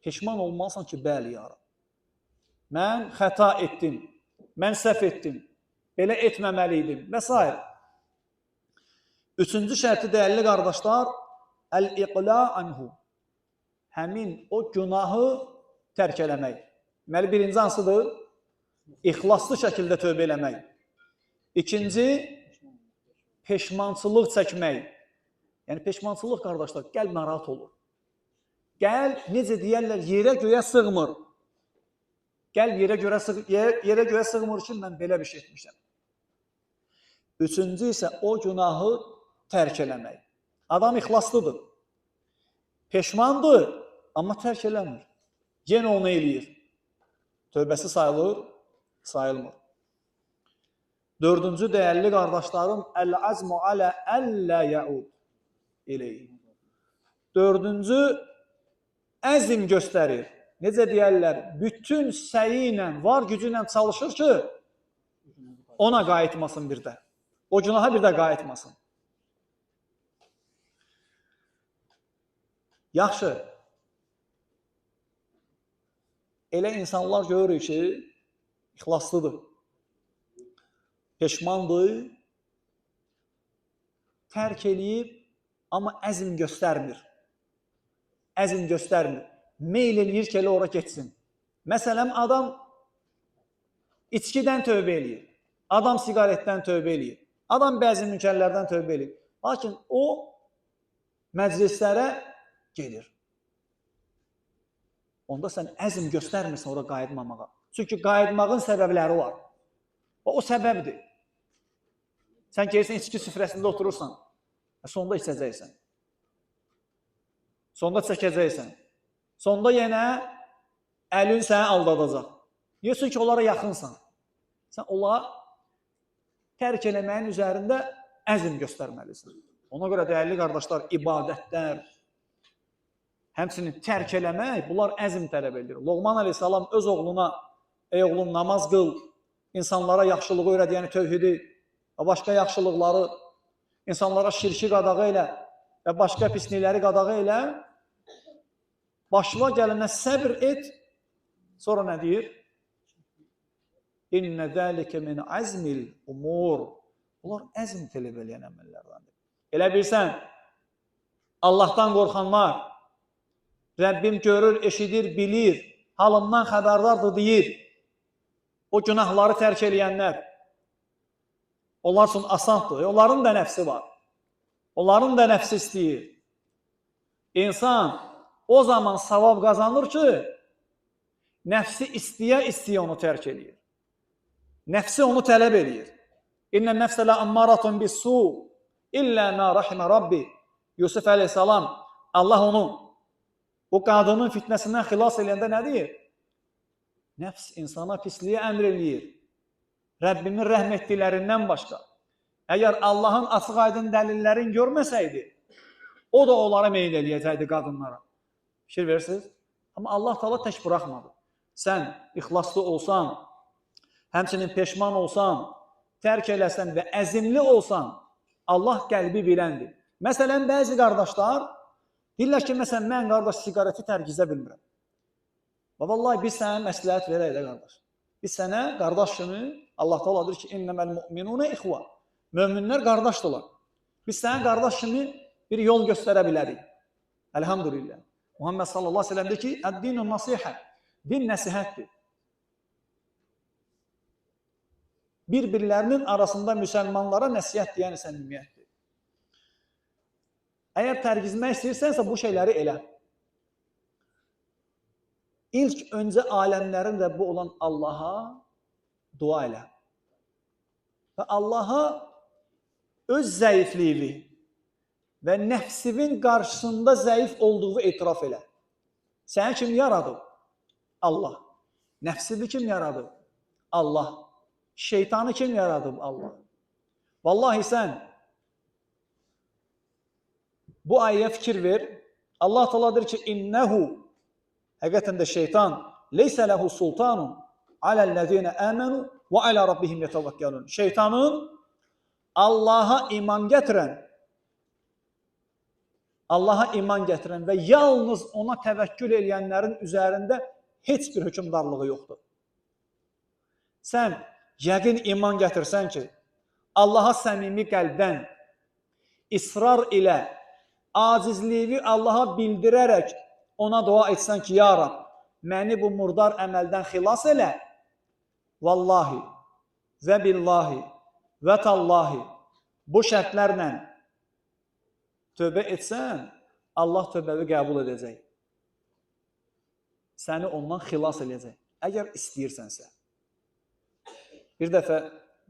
S1: Peşman olmalısan ki, bəli ya Rab. Mən xəta etdim, mən səhv etdim, belə etməməliydim və s. Üçüncü şərti dəyərli qardaşlar, əl-iqla anhu. Həmin o günahı tərk eləmək. Deməli, birinci hansıdır? İxlaslı şəkildə tövbə eləmək. İkinci, peşmançılıq çəkmək. Yəni, peşmançılıq qardaşlar, qəlb narahat olur. Qəlb, necə deyərlər, yerə göyə sığmır. Qəlb yerə göyə sığmır ki, mən belə bir şey etmişəm. Üçüncü isə o günahı tərk eləmək. Adam ixlaslıdır. Peşmandır, amma tərk eləmir. Yenə onu eləyir. Tövbəsi sayılır, sayılmır. Dördüncü dəyərli qardaşlarım, əl-azmu alə əllə yəud eləyir. Dördüncü, əzm göstərir. Necə deyərlər, bütün səyi ilə, var gücü ilə çalışır ki, ona qayıtmasın bir də. O günaha bir də qayıtmasın. Yaxşı. Elə insanlar görürük ki, ixlaslıdır, peşmandır, tərk eləyib, amma əzm göstərmir. Əzm göstərmir. Meyl eləyir ki, elə ora getsin. Məsələn, adam içkidən tövbə eləyir. Adam siqaretdən tövbə eləyir. Adam bəzi mükəllərdən tövbə eləyir. Lakin o məclislərə gedir. Onda sən əzm göstərmirsən ora qayıtmamağa. Çünki qayıtmağın səbəbləri var. O səbəbdir. Sən gelirsən içki süfrəsində oturursan, sonda içəcəksən. Sonda çəkəcəksən. Sonda yenə əlin səni aldadacaq. Niyə? Çünki onlara yaxınsan. Sən onlara tərk eləməyin üzərində əzm göstərməlisin. Ona görə dəyərli qardaşlar, ibadətlər, həmçinin tərk eləmək, bunlar əzm tələb edir. Loğman əleyhissalam öz oğluna, ey oğlum namaz qıl, insanlara yaxşılığı öyrət, yəni tövhidi və başqa yaxşılıqları, insanlara şirki qadağı elə və başqa pislikləri qadağı elə, başına gələnə səbr et, sonra nə deyir? İnnə zəlikə min əzmil umur. Bunlar əzm tələb eləyən əməllərdəndir. Elə bilsən, Allahdan qorxanlar, Rəbbim görür, eşidir, bilir, halımdan xəbərdardır deyir. O günahları tərk eləyənlər, onlar üçün asandır. Onların da nəfsi var. Onların da nəfsi istəyir. İnsan o zaman savab qazanır ki, nəfsi istəyə onu tərk eləyir. Nəfsi onu tələb eləyir. İnnə nəfsə lə ammaratun bis-su illə mə rahimə Rabbi. Yusuf əleyhissalam, Allah onu o qadının fitnəsindən xilas eləyəndə nə deyir? Nəfs insana pisliyə əmr eləyir. Rəbbimin rəhm etdiklərindən başqa. Əgər Allahın açıq aydın dəlillərini görməsəydi, o da onlara meyil eləyəcəkdi qadınlara. Fikir verirsiniz? Amma Allah Teala tək buraxmadı. Sən ixlaslı olsan, həmçinin peşman olsan, tərk eləsən və əzimli olsan, Allah qəlbi biləndir. Məsələn, bəzi qardaşlar deyirlər ki, məsələn, mən qardaş siqareti tərgizə bilmirəm. Və vallahi biz sənə məsləhət verək də qardaş. Biz sənə qardaş kimi, Allah Teala deyir ki, innəməl mu'minunə ixva. Möminlər qardaşdırlar. Biz sənə qardaş kimi bir yol göstərə bilərik. Elhamdülillah. Muhammed sallallahu aleyhi ve sellem deyir ki, əd-dinu nasihə. Din nəsihətdir. Bir-birlərinin arasında müsəlmanlara nəsihət deyən səmimiyyətdir. Əgər tərgizmək istəyirsənsə bu şeyləri elə. İlk öncə aləmlərin Rəbbi olan Allaha dua elə. Və Allaha öz zəifliyi və nəfsinin qarşısında zəif olduğu etiraf elə. Səni kim yaradıb? Allah. Nəfsini kim yaradıb? Allah. Şeytanı kim yaradıb? Allah. Vallahi sən bu ayəyə fikir ver. Allah Teala deyir ki, innehu, həqiqətən də şeytan, leysə lehu sultanun aləl-ləzine əmənu və alə rabbihim yetevəkkalun. Şeytanın Allaha iman gətirən və yalnız ona təvəkkül edənlərin üzərində heç bir hökmdarlığı yoxdur. Sən yəqin iman gətirsən ki, Allaha səmimi qəlbdən, israr ilə, acizliyi Allaha bildirərək ona dua etsən ki, ya Rab, məni bu murdar əməldən xilas elə, vallahi və billahi və tallahi bu şərtlərlə tövbə etsən, Allah tövbəvi qəbul edəcək. Səni ondan xilas edəcək, əgər istəyirsənsə. Bir dəfə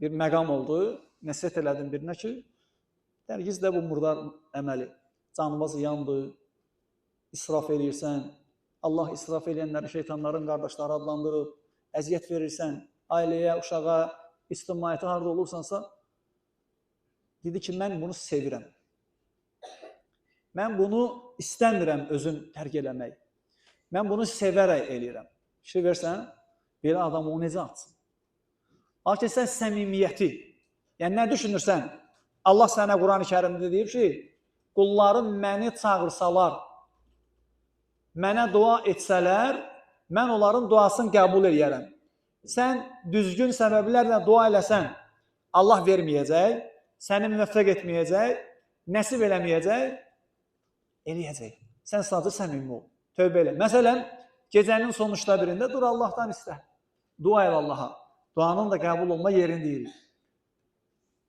S1: bir məqam oldu, nəsihət elədim birinə ki, dərgiz də bu murdar əməli, canımız yandı, israf edirsən, Allah israf edənləri şeytanların qardaşları adlandırıb, əziyyət verirsən, ailəyə, uşağa, ictimaiyyətə harada olursansa, dedi ki, mən bunu sevirəm. Mən bunu istəmirəm özüm tərk eləmək. Mən bunu sevərək eləyirəm. Fikir versən, bir adam onu necə atsın? Lakin sən səmimiyyəti, yəni nə düşünürsən? Allah sənə Quran-ı Kərimdə deyib ki, qullarım məni çağırsalar, mənə dua etsələr, mən onların duasını qəbul edərəm. Sən düzgün səbəblərlə dua eləsən, Allah verməyəcək, səni müvəffəq etməyəcək, nəsib eləməyəcək, eləyəcək. Sən sadəcə səmimi ol, tövbə elə. Məsələn, gecənin sonuşda birində dur Allahdan istə. Dua elə Allaha. Duanın da qəbul olma yerini deyirik.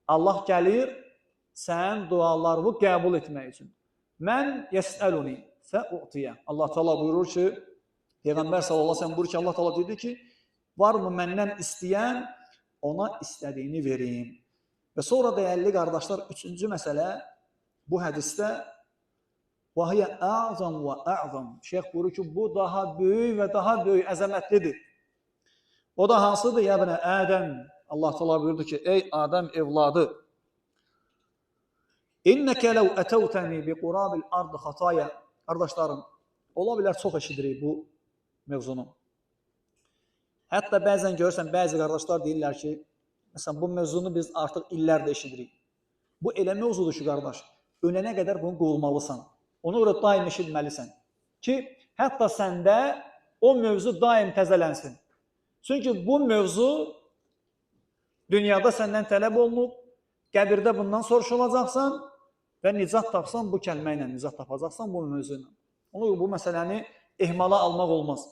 S1: Allah gəlir, sən dualarını qəbul etmək üçün. Mən yəsəluni fəu'tiyə. Allah Teala buyurur ki, Peyğəmbər sallallahu əleyhi və səlləm buyurur ki, Allah Teala dedi ki, var mı məndən istəyən, ona istədiyini vereyim. Və sonra dəyərli qardaşlar, üçüncü məsələ bu hədisdə vəhiyə əzəm və əzəm. Şeyx buyurur ki, bu daha böyük və daha böyük əzəmətlidir. O da hansıdır? Ya bənə Ədəm. Allah Teala buyurdu ki, ey Adəm evladı, İnnəkə ləv ətəvtəni bi qurabil ardı xataya. Qardaşlarım, ola bilər çox eşidirik bu mövzunu. Hətta bəzən görürsən, bəzi qardaşlar deyirlər ki, məsələn, bu mövzunu biz artıq illərdə eşidirik. Bu elə mövzudur ki, qardaş, ölənə qədər bunu qovulmalısan. Ona görə daim eşitməlisən. Ki, hətta səndə o mövzu daim təzələnsin. Çünki bu mövzu dünyada səndən tələb olunub, qəbirdə bundan soruşulacaqsan və nicat tapsan, bu kəlmə ilə nicat tapacaqsan bu mövzu ilə. Ona görə bu məsələni ehmala almaq olmaz.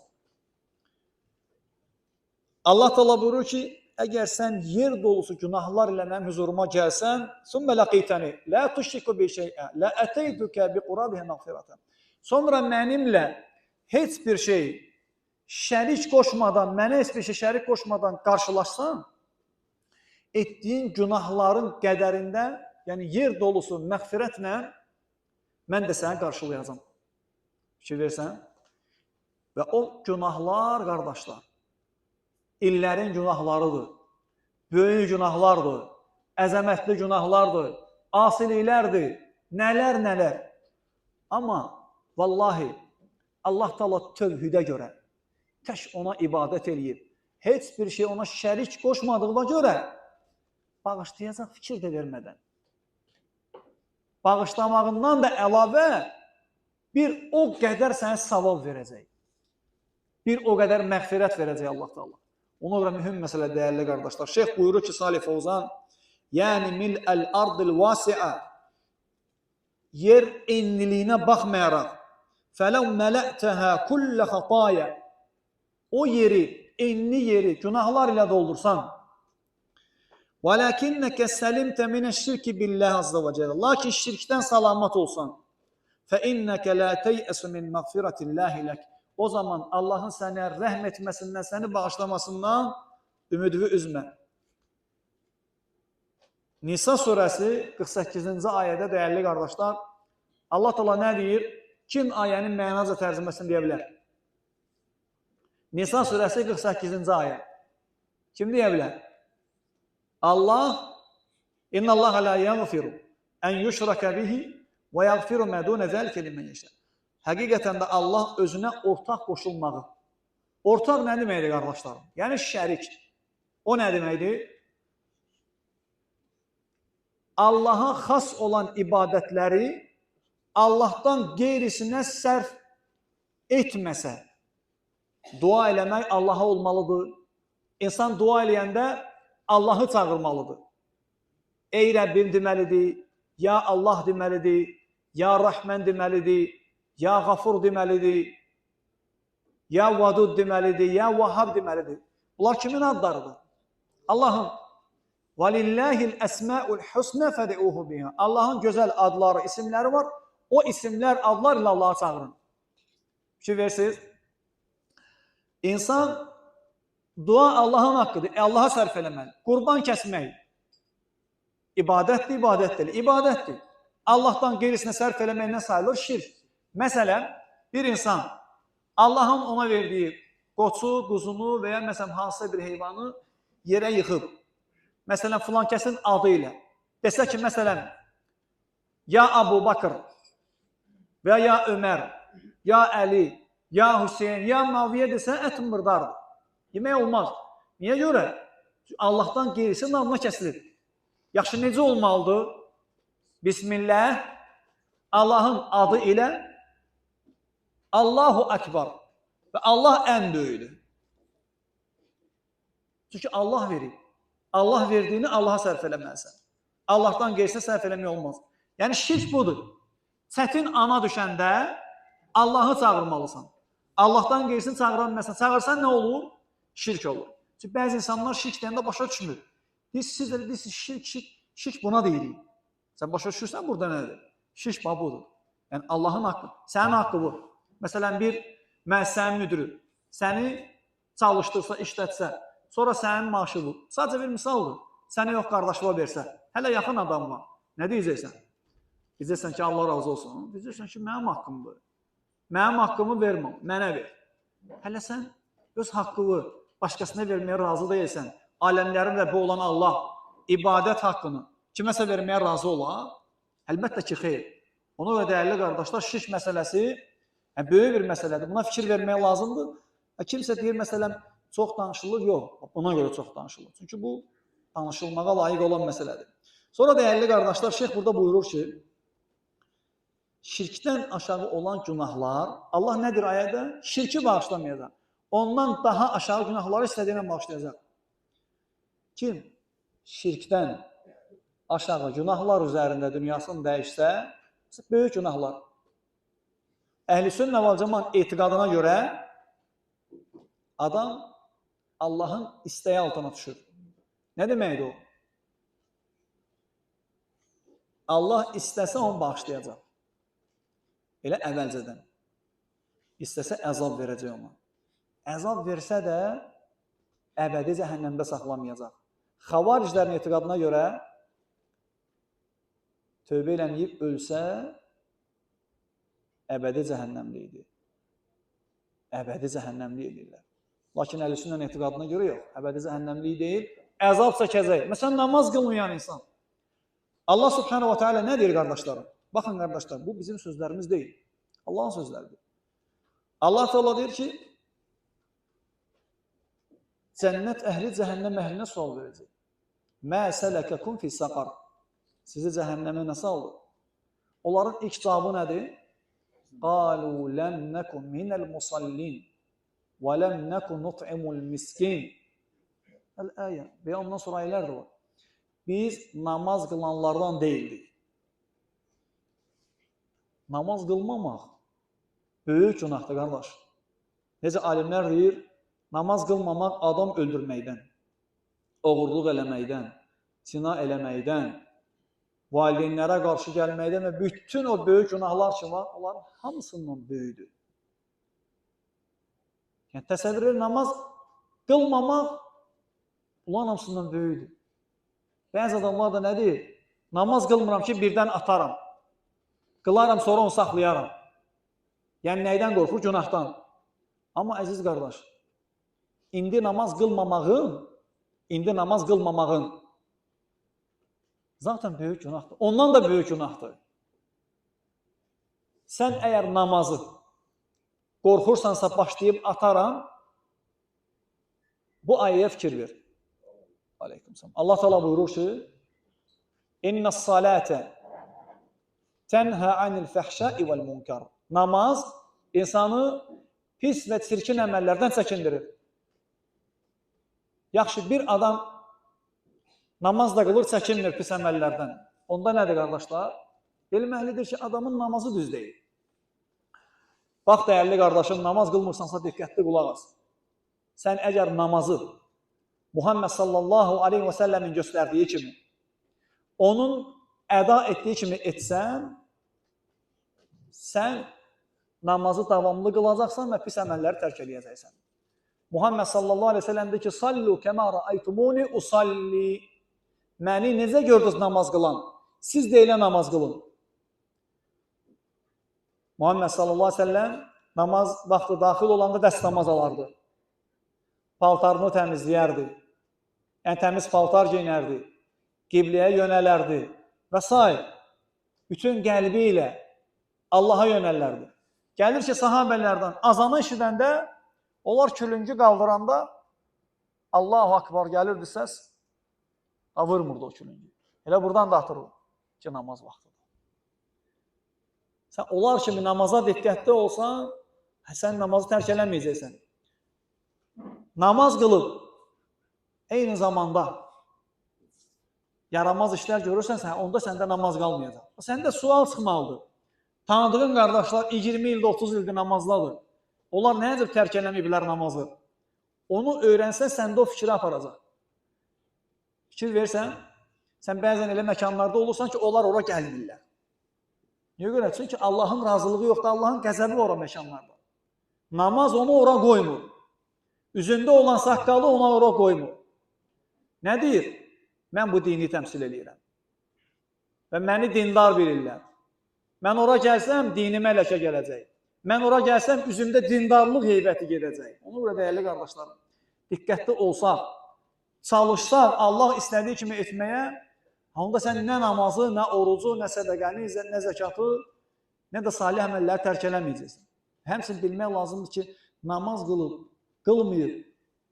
S1: Allah Teala buyurur ki, əgər sən yer dolusu günahlar ilə mənim huzuruma gəlsən, sümmə laqitəni, la tuşriku bi şey'ə, la ətəydükə bi qurabihi məğfirətən. Sonra mənimlə heç bir şey şərik qoşmadan, mənə heç bir şey şərik qoşmadan qarşılaşsan, etdiyin günahların qədərində, yəni yer dolusu məğfirətlə mən də səni qarşılayacam. Fikir versən. Və o günahlar, qardaşlar, illərin günahlarıdır, böyük günahlardır, əzəmətli günahlardır, asiliklərdir, nələr. Amma vallahi Allah Teala tövhidə görə tək ona ibadət eləyib, heç bir şey ona şərik qoşmadığına görə bağışlayacaq fikir də vermədən. Bağışlamağından da əlavə bir o qədər sənə savab verəcək. Bir o qədər məğfirət verəcək Allah Teala. Ona görə mühüm məsələ dəyərli qardaşlar. Şeyx buyurur ki, Salih Fovzan, yəni mil'əl ardil vasi'a, yer enliliyinə baxmayaraq, fələv mələ'təhə kullə xataya, o yeri, enli yeri günahlar ilə doldursan, vələkinnəkə səlimtə minəşşirki billəh azza və cələ, lakin şirkdən salamat olsan, fəinnəkə lə teyəsü min məğfirətilləhi lək, o zaman Allahın sənə rəhm etməsindən, səni bağışlamasından ümidini üzmə. Nisa surəsi 48-ci ayədə dəyərli qardaşlar, Allah Teala nə deyir? Kim ayənin mənaca tərcüməsini deyə bilər? Nisa surəsi 48-ci ayə. Kim deyə bilər? Allah İnnallaha la yaghfiru en yushraka bihi və yaghfiru ma dun zalika limen yasha. Həqiqətən də Allah özünə ortaq qoşulmağı. Ortaq nə deməkdir qardaşlarım? Yəni şərik. O nə deməkdir? Allaha xas olan ibadətləri Allahdan qeyrisinə sərf etməsə, dua eləmək Allaha olmalıdır. İnsan dua eləyəndə Allahı çağırmalıdır. Ey Rəbbim deməlidir, ya Allah deməlidir, ya Rəhmən deməlidir, ya Qafur deməlidir, ya Vadud deməlidir, ya Vahhab deməlidir. Bunlar kimin adlarıdır? Allahın. وَلِلَّهِ الْأَسْمَاءُ الْحُسْنَ فَدِعُوهُ بِهَا. Allahın gözəl adları, isimləri var. O isimlər, adlar ilə Allah'a çağırın. Fikir versiniz. İnsan dua Allahın haqqıdır. Allah'a sərf eləməli. Qurban kəsmək. İbadətdir, ibadətdir. İbadətdir. Allahdan qeyrisinə sərf eləməklə sayılır şirk. Məsələn, bir insan Allahın ona verdiyi qoçu, quzunu və ya məsələn hansısa bir heyvanı yerə yıxıb. Məsələn, filan kəsin adı ilə. Desə ki, məsələn, ya Abu Bakır və ya Ömər, ya Əli, ya Hüseyin, ya Maviyyə desə, ət mırdardır. Yemək olmaz. Niyə görə? Allahdan qeyrisi namına kəsilir. Yaxşı, necə olmalıdır? Bismillah, Allahın adı ilə Allahu Akbar və Allah ən böyüdür. Çünki Allah verir. Allah verdiyini Allaha sərf eləməlisən. Allahdan qeyrisinə sərf eləmək olmaz. Yəni şirk budur. Çətin ana düşəndə Allahı çağırmalısan. Allahdan qeyrisini çağıranməsən. Çağırsan nə olur? Şirk olur. Çünki bəzi insanlar şirk deyəndə başa düşmür. Siz də deyirsiniz, şirk buna deyirik. Sən başa düşürsən, burada nədir? Şirk budur. Yəni Allahın haqqı, sənin haqqı bu. Məsələn, bir müəssisənin müdürü səni çalışdırsa, işlətsə, sonra sənin maaşı bu. Sadəcə bir misaldır. Səni yox qardaşlığa versə, hələ yaxın adam var. Nə deyəcəksən? Deyəcəksən ki, Allah razı olsun. Deyəcəksən ki, mənim haqqımdır. Mənim haqqımı verməm, mənə ver. Hələ sən öz haqqını başqasına verməyə razı deyilsən. Aləmlərin Rəbbi olan Allah ibadət haqqını kiməsə verməyə razı olar? Əlbəttə ki, xeyr. Ona görə dəyərli qardaşlar, şirk məsələsi böyük bir məsələdir. Buna fikir vermək lazımdır. Kimsə deyir, məsələn, çox danışılır, yox. Buna görə çox danışılır. Çünki bu danışılmağa layiq olan məsələdir. Sonra dəyərli qardaşlar, şeyx burada buyurur ki, şirkdən aşağı olan günahlar, Allah nədir ayədə? Şirki bağışlamayacaq. Ondan daha aşağı günahları istədiyinə bağışlayacaq. Kim şirkdən aşağı günahlar üzərində dünyasını dəyişsə, böyük günahlar. Əhl-i-Sünnə vəl Cəmaət etiqadına görə adam Allahın istəyi altına düşür. Nə deməkdir o? Allah istəsə onu bağışlayacaq. Elə əvvəlcədən. İstəsə əzab verəcək ona. Əzab versə də əbədi cəhənnəmdə saxlamayacaq. Xavariclərin etiqadına görə tövbə eləməyib ölsə əbədi cəhənnəmli idi. Əbədi cəhənnəmli edirlər. Lakin Əhl-i-Sünnənin etiqadına görə yox. Əbədi cəhənnəmli deyil. Əzab çəkəcək. Məsələn, namaz qılmayan insan. Allah Subhanahu wa Ta'ala nə deyir qardaşlarım? Baxın qardaşlar, bu bizim sözlərimiz deyil. Allahın sözləridir. Allah Teala deyir ki, cənnət əhli cəhənnəm əhlinə sual verəcək. Mə sələkəkum fi saqar. Sizi cəhənnəmə nə saldı? Onların ilk cavabı nədir? Qalu ləm nəkun minəl musallin və ləm nəkun nut'imul miskin. Əl-əyə. Və ondan sonra ayələr də var. Biz namaz qılanlardan deyildik. Namaz qılmamaq böyük günahdır, qardaş. Necə alimlər deyir, namaz qılmamaq adam öldürməkdən, oğurluq eləməkdən, zina eləməkdən, valideynlərə qarşı gəlməkdən və bütün o böyük günahlar ki var, onların hamısından böyüdür. Yəni, təsəvvür edin, namaz qılmamaq ulan hamısından böyükdür. Bəzi adamlar da nə deyir? Namaz qılmıram ki, birdən ataram. Qılaram, sonra onu saxlayaram. Yəni, nəydən qorxur? Günahdan. Amma əziz qardaş, indi namaz qılmamağın zaten böyük günahdır. Ondan da böyük günahdır. Sən əgər namazı qorxursansa başlayıb ataram, bu ayəyə fikir ver. Aleykümselam. Allah Teala buyurur ki, İnnas salate tenha anil fahşai vel munkar. Namaz insanı pis və çirkin əməllərdən çəkindirir. Yaxşı, bir adam namaz da qılır, çəkinmir pis əməllərdən. Onda nədir qardaşlar? Bilməlidir ki, adamın namazı düz deyil. Bax, dəyərli qardaşım, namaz qılmırsansa diqqətli qulaq as. Sən əgər namazı Muhammed sallallahu aleyhi və səlləmin göstərdiyi kimi, onun əda etdiyi kimi etsən, sən namazı davamlı qılacaqsan və pis əməlləri tərk edəcəksən. Muhammed sallallahu aleyhi və səlləm deyir ki, sallu kəmə rəaytumuni usalli. Məni necə gördünüz namaz qılan? Siz də elə namaz qılın. Muhammed sallallahu aleyhi və səlləm namaz vaxtı daxil olanda dəst namaz alardı. Paltarını təmizləyərdi. Yəni, təmiz paltar geyinərdi. Qibləyə yönələrdi və s. Bütün qəlbi ilə Allaha yönəllərdi. Gəlir ki, sahabələrdən azanı eşidəndə, onlar külüngü qaldıranda Allahu Akbar gəlirdi səs, vurmurdu o külüngü. Elə buradan da atırdı ki, namaz vaxtıdır. Sən onlar kimi namaza diqqətli olsan, sən namazı tərk eləməyəcəksən. Namaz qılıb, eyni zamanda yaramaz işlər görürsən, onda səndə namaz qalmayacaq. Səndə sual çıxmalıdır. Tanıdığın qardaşlar 20 ildə, 30 ildə namazladır. Onlar nə edib tərk eləməyiblər namazı? Onu öyrənsən, səndə o fikri aparacaq. Fikir versən, sən bəzən elə məkanlarda olursan ki, onlar ora gəlmirlər. Niyə görə? Çünki Allahın razılığı yoxdur, Allahın qəzəbi ora məkanlarda. Namaz onu ora qoymur. Üzündə olan saqqalı ona ora qoymur. Nə deyir? Mən bu dini təmsil edirəm. Və məni dindar bilirlər. Mən ora gəlsəm, dinimə ləkə gələcək. Mən ora gəlsəm, üzümdə dindarlıq heybəti gedəcək. Ona görə dəyərli qardaşlarım, diqqətli olsaq, çalışsaq, Allah istədiyi kimi etməyə, onda sən nə namazı, nə orucu, nə sədəqəni, nə zəkatı, nə də salih əməlləri tərk eləməyəcəksən. Həmçinin bilmək lazımdır ki, namaz qılıb, qılmayıb,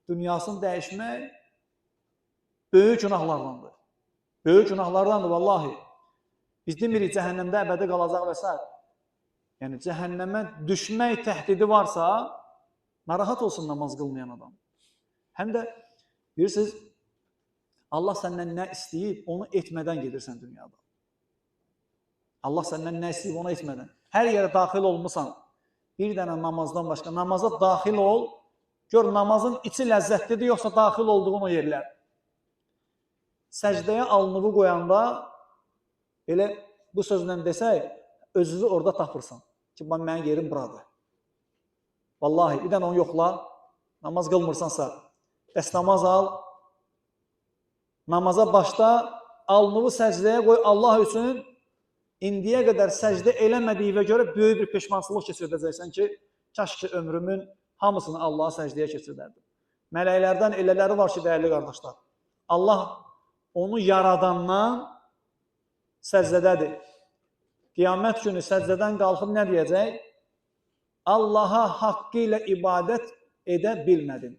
S1: dünyasını dəyişmək böyük günahlardandır. Böyük günahlardandır, vallahi. Biz demirik, cəhənnəmdə əbədi qalacaq və s. Yəni, cəhənnəmə düşmək təhdidi varsa, narahat olsun namaz qılmayan adam. Həm də, bilirsiniz, Allah səndən nə istəyib, onu etmədən gedirsən dünyada. Allah səndən nə istəyib, onu etmədən. Hər yerə daxil olmusan, bir dənə namazdan başqa, namaza daxil ol, gör namazın içi ləzzətlidir, yoxsa daxil olduğun o yerlər. Səcdəyə alnını qoyanda, elə bu sözlə desək, özünü orada tapırsan. Ki, mənim yerim buradır. Vallahi, bir dənə onu yoxla, namaz qılmırsansa, dəst namaz al, namaza başda, alnını səcdəyə qoy Allah üçün, indiyə qədər səcdə eləmədiyinə görə böyük bir peşmançılıq keçirdəcəksən ki, kaş ki ömrümün hamısını Allaha səcdəyə keçirdərdim. Mələklərdən elələri var ki, dəyərli qardaşlar, Allah onu yaradandan səcdədədir. Qiyamət günü səcdədən qalxıb nə deyəcək? Allaha haqqı ilə ibadət edə bilmədim.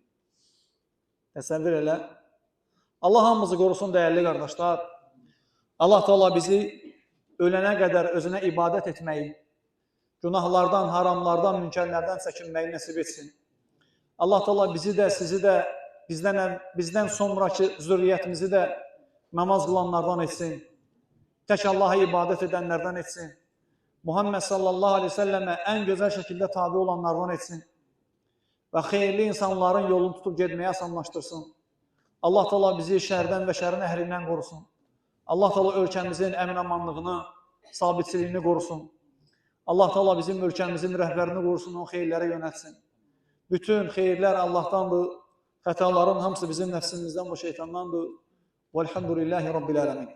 S1: Təsəvvür elə. Allah hamımızı qorusun, dəyərli qardaşlar. Allah Teala bizi ölənə qədər özünə ibadət etməyi, günahlardan, haramlardan, münkərlərdən çəkinməyi nəsib etsin. Allah Teala bizi də, sizi də, bizdən sonraki zürriyyətimizi də namaz qılanlardan etsin. Tək Allaha ibadət edənlərdən etsin. Muhammed sallallahu aleyhi ve səlləmə ən gözəl şəkildə tabi olanlardan etsin. Və xeyirli insanların yolunu tutub gedməyə asanlaşdırsın. Allah Teala bizi şərdən və şərin əhlindən qorusun. Allah Teala ölkəmizin əmin-amanlığını, sabitçiliyini qorusun. Allah Teala bizim ölkəmizin rəhbərini qorusun, o xeyirlərə yönətsin. Bütün xeyirlər Allahdandır. Xətaların hamısı bizim nəfsimizdən, bu şeytandandır. Velhamdülillahi Rabbil ələmin.